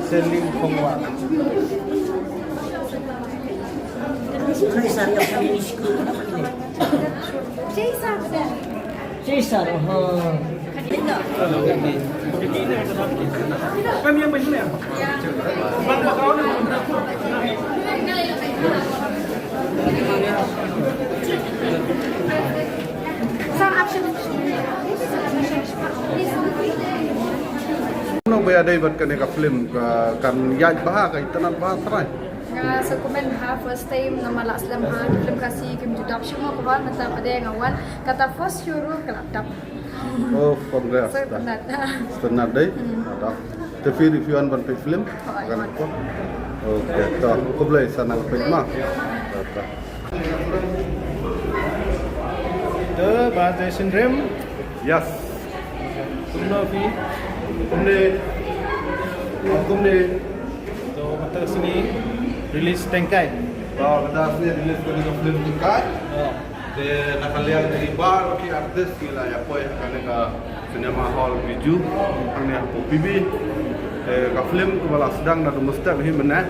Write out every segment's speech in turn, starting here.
Seling Kongwang. Caesar yang kami nisku. Caesar. Caesar, Kami yang benar ya? Bangga kau nak. Some option. Ano ba yaday ba't ka film kan yaj baha ka itanan baha saray? Nga sa comment ha first time na malas lam ha film kasi kim judap shimo ko ban mata pade ngawan kata first euro kalap. Oh, congrats. So penat. Setengah day. Ada. Tapi reviewan ban film kan apa? Oke, to ko blay sana ka ma. The Bajason Rim. Yes. Kumnovi. Kumne. So mata sini release Tengkai. Kita sini rilis ko ng film tingkat. De nakaliang dari bar ki artis kila ya po ya kanega cinema hall biju ang ya po pibi ka film ko wala sedang na mustab hi mana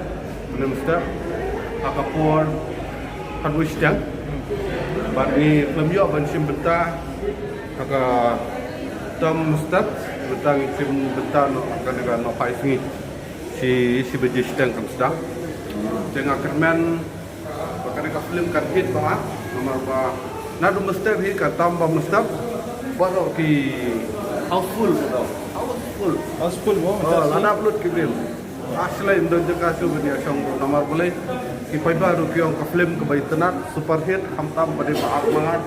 mustab akapor kan wisdang ban ni film yo ban sim benta aka tam mustab betang sim benta no kanega no pai singi si bejistang kan sedang tengah kermen kanega film kan hit banget nomor ba nadu mustab hi ka tamba mustab baru ki houseful Houseful wo. lana upload ki film asla indo jaka su bani asong nomor boleh ki pai baru ki ong ka film ke bai tenat super hit hamtam bade baak mangat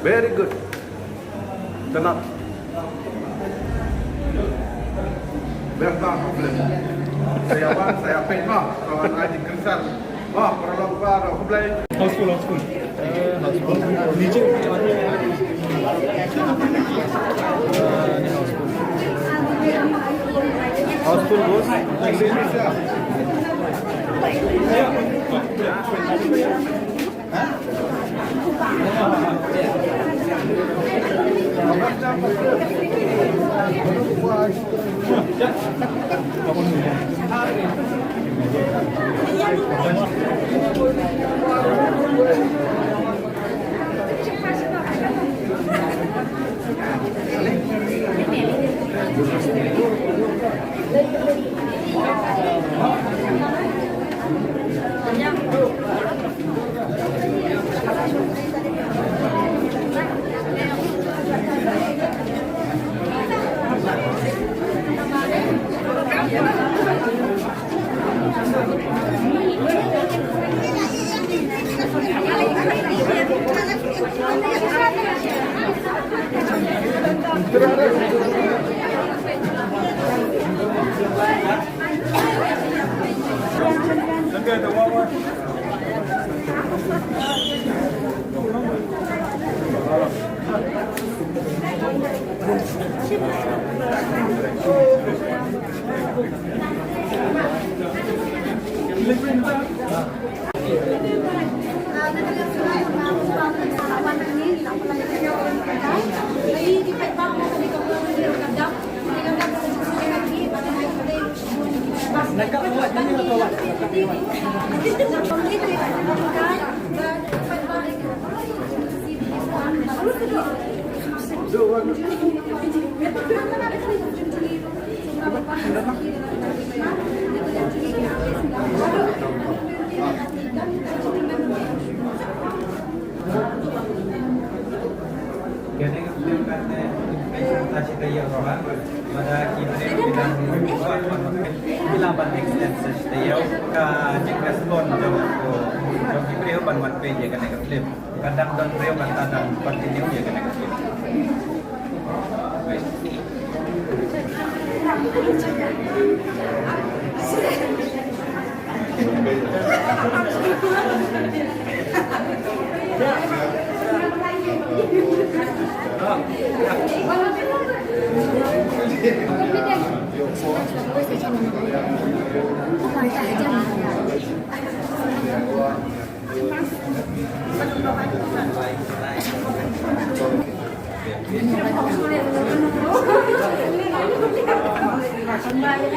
very good tenat berta film saya pay ma kawan aji kersal wah perlu baru aku play Houseful. नीचे Houseful bos. Kadang don reo kata dan continue ya kena kasih. Confident. Kembali.